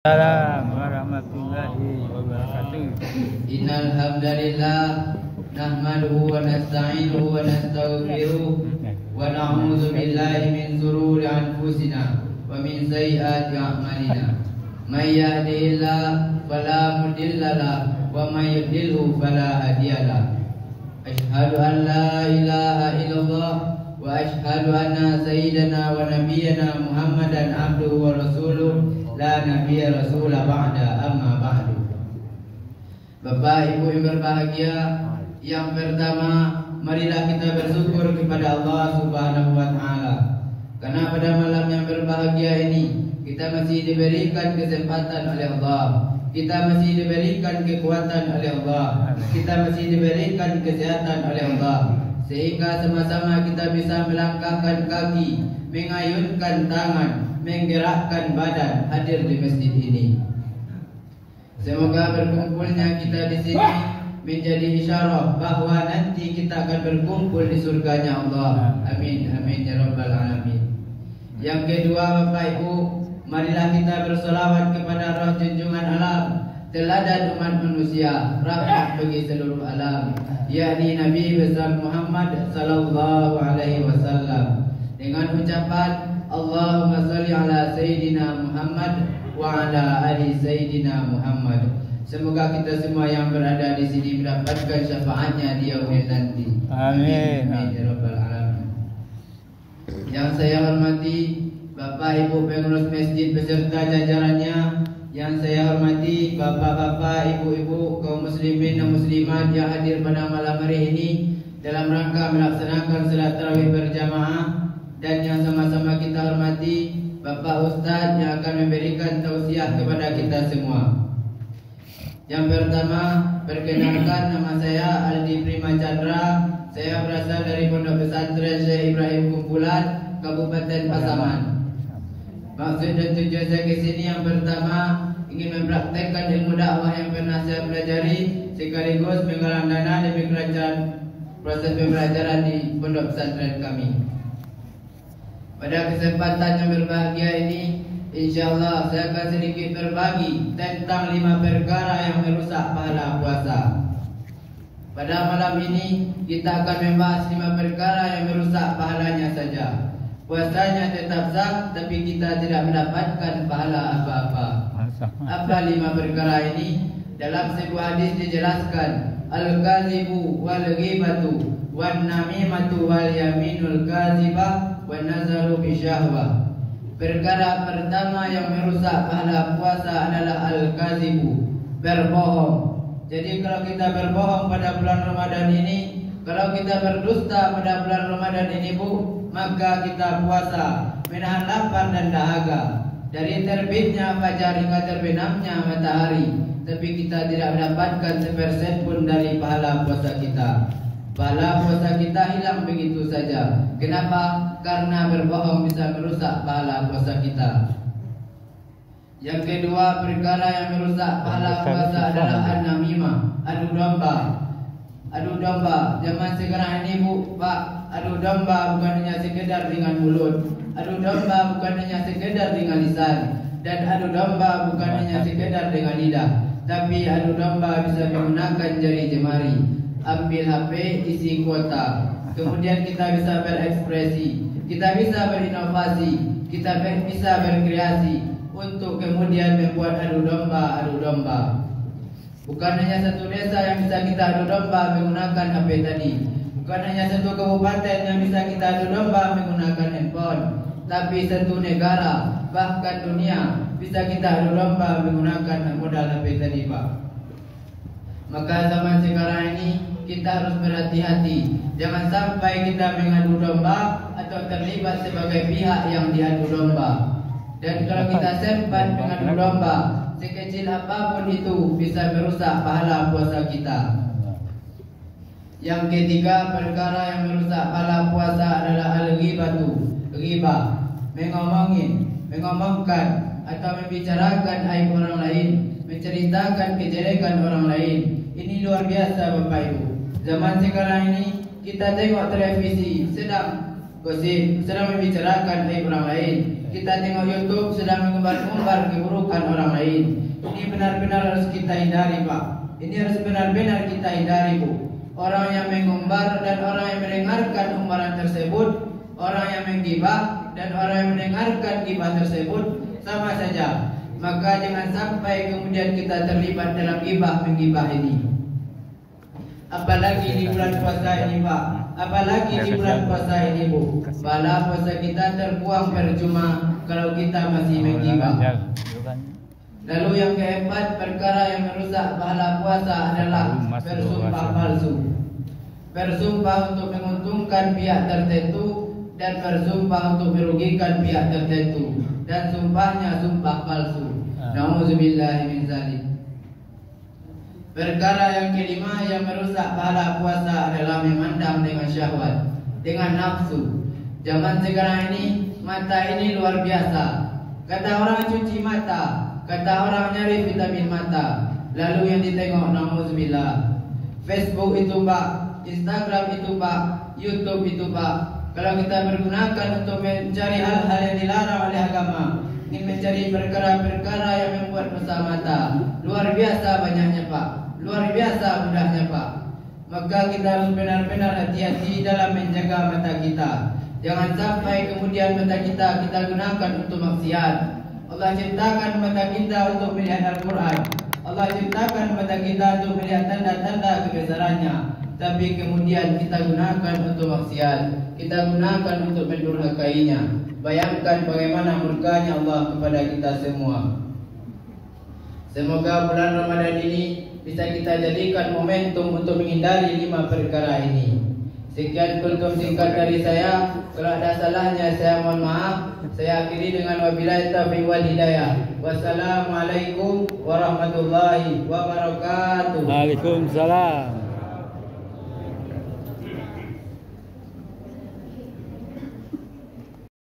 Assalamualaikum warahmatullahi wabarakatuh. Innal hamdalillah nahmaduhu wa nasta'inuhu wa nastaghfiruh wa na'udzu billahi min shururi anfusina wa min sayyiati a'malina. May yahdihillahu fala mudilla lahu wa may yudlilhu fala hadiya lahu. Asyhadu an la ilaha illallah wa asyhadu anna sayyidana wa nabiyyana Muhammadan abduhu wa rasuluh. La nabiyya rasulah ba'da amma ba'du. Bapak Ibu yang berbahagia, yang pertama marilah kita bersyukur kepada Allah Subhanahu wa taala. Karena pada malam yang berbahagia ini kita masih diberikan kesempatan oleh Allah. Kita masih diberikan kekuatan oleh Allah. Kita masih diberikan kesehatan oleh Allah. Sehingga sama-sama kita bisa melangkahkan kaki, mengayunkan tangan, menggerakkan badan hadir di masjid ini. Semoga berkumpulnya kita di sini menjadi isyarah bahwa nanti kita akan berkumpul di surganya Allah. Amin amin ya rabbal alamin. Yang kedua, Bapak Ibu, marilah kita bersolawat kepada roh junjungan alam, teladan umat manusia, rahmat bagi seluruh alam, yakni Nabi besar Muhammad sallallahu alaihi wasallam, dengan ucapan Allahumma salli ala Sayyidina Muhammad wa ala ali Sayyidina Muhammad. Semoga kita semua yang berada di sini mendapatkan syafaatnya di yaumil nanti. Amin. Amin ya rabbal alamin. Yang saya hormati Bapak Ibu pengurus masjid beserta jajarannya, yang saya hormati bapak-bapak, ibu-ibu, kaum muslimin dan muslimat yang hadir pada malam hari ini dalam rangka melaksanakan salat tarawih berjamaah. Dan yang sama-sama kita hormati Bapak Ustadz yang akan memberikan tausiah kepada kita semua. Yang pertama, perkenalkan, nama saya Aldi Prima Chandra. Saya berasal dari Pondok Pesantren Syekh Ibrahim Kumpulan, Kabupaten Pasaman. Maksud dan tujuan saya ke sini yang pertama ingin mempraktekkan ilmu dakwah yang pernah saya pelajari, sekaligus menggalang dana demi kelancaran proses pembelajaran di Pondok Pesantren kami. Pada kesempatan yang berbahagia ini, insyaallah saya akan sedikit berbagi tentang 5 perkara yang merusak pahala puasa. Pada malam ini kita akan membahas 5 perkara yang merusak pahalanya saja. Puasanya tetap sah, tapi kita tidak mendapatkan pahala apa-apa. Apa 5 perkara ini? Dalam sebuah hadis dijelaskan, al-kazibu wal ghibatu wan namimatu wal yaminul kazibah wa nazaru bisyahwah. Perkara pertama yang merusak pahala puasa adalah al-kazibu, berbohong. Jadi kalau kita berbohong pada bulan Ramadan ini, kalau kita berdusta pada bulan Ramadan ini, Bu, maka kita puasa menahan lapar dan dahaga dari terbitnya fajar hingga terbenamnya matahari, tapi kita tidak mendapatkan sepersen pun dari pahala puasa kita. Pahala puasa kita hilang begitu saja. Kenapa? Karena berbohong bisa merusak pahala puasa kita. Yang kedua, perkara yang merusak pahala puasa adalah an-namimah, adu domba. Adu domba zaman sekarang ini, Bu, Pak, adu domba bukan hanya sekedar dengan mulut. Adu domba bukan hanya sekedar dengan lisan, dan adu domba bukan hanya sekedar dengan lidah, tapi adu domba bisa menggunakan jari jemari. Ambil HP, isi kuota, kemudian kita bisa berekspresi, kita bisa berinovasi, kita bisa berkreasi untuk kemudian membuat adu domba. Bukan hanya satu desa yang bisa kita adu domba menggunakan HP tadi, bukan hanya satu kabupaten yang bisa kita adu domba menggunakan handphone, tapi satu negara, bahkan dunia bisa kita adu domba menggunakan modal HP tadi, Pak. Maka zaman sekarang ini kita harus berhati-hati, jangan sampai kita mengadu domba atau terlibat sebagai pihak yang diadu domba. Dan kalau kita sempat mengadu domba, sekecil apapun itu bisa merusak pahala puasa kita. Yang ketiga, perkara yang merusak pahala puasa adalah al-ghibatu, ghibah, mengomongkan atau membicarakan aib orang lain, menceritakan kejelekan orang lain. Ini luar biasa, Bapak Ibu. Zaman sekarang ini kita tengok televisi sedang gosip, sedang membicarakan aib orang lain. Kita tengok YouTube sedang mengumbar keburukan orang lain. Ini benar-benar harus kita hindari, Pak. Ini harus benar-benar kita hindari, Bu. Orang yang mengumbar dan orang yang mendengarkan umbaran tersebut, orang yang menggibah dan orang yang mendengarkan gibah tersebut sama saja. Maka jangan sampai kemudian kita terlibat dalam gibah menggibah ini. Apalagi di bulan puasa ini, Pak. Apalagi di bulan puasa ini, Bu. Pahala puasa kita terbuang percuma kalau kita masih menggibah. Lalu yang keempat, perkara yang merusak pahala puasa adalah bersumpah palsu. Bersumpah untuk menguntungkan pihak tertentu dan bersumpah untuk merugikan pihak tertentu, dan sumpahnya sumpah palsu. Nauzubillahi min dzalik. Perkara yang kelima yang merusak pahala puasa adalah memandang dengan syahwat, dengan nafsu. Zaman sekarang ini, mata ini luar biasa. Kata orang cuci mata, kata orang nyari vitamin mata. Lalu yang ditengok, nauzubillah, Facebook itu, Pak, Instagram itu, Pak, YouTube itu, Pak. Kalau kita bergunakan untuk mencari hal-hal yang dilarang oleh agama, ingin mencari perkara-perkara yang membuat dosa mata, luar biasa banyaknya, Pak. Luar biasa mudahnya, Pak. Maka kita harus benar-benar hati-hati dalam menjaga mata kita. Jangan sampai kemudian mata kita gunakan untuk maksiat. Allah ciptakan mata kita untuk melihat Al-Quran. Allah ciptakan mata kita untuk melihat tanda-tanda kebesarannya. Tapi kemudian kita gunakan untuk maksiat. Kita gunakan untuk mendurhakainya. Bayangkan bagaimana murkanya Allah kepada kita semua. Semoga bulan Ramadan ini bisa kita jadikan momentum untuk menghindari 5 perkara ini. Sekian kultum singkat dari saya. Kalau ada salahnya saya mohon maaf. Saya akhiri dengan wabillahi taufiq wal hidayah. Wassalamualaikum warahmatullahi wabarakatuh. Waalaikumsalam.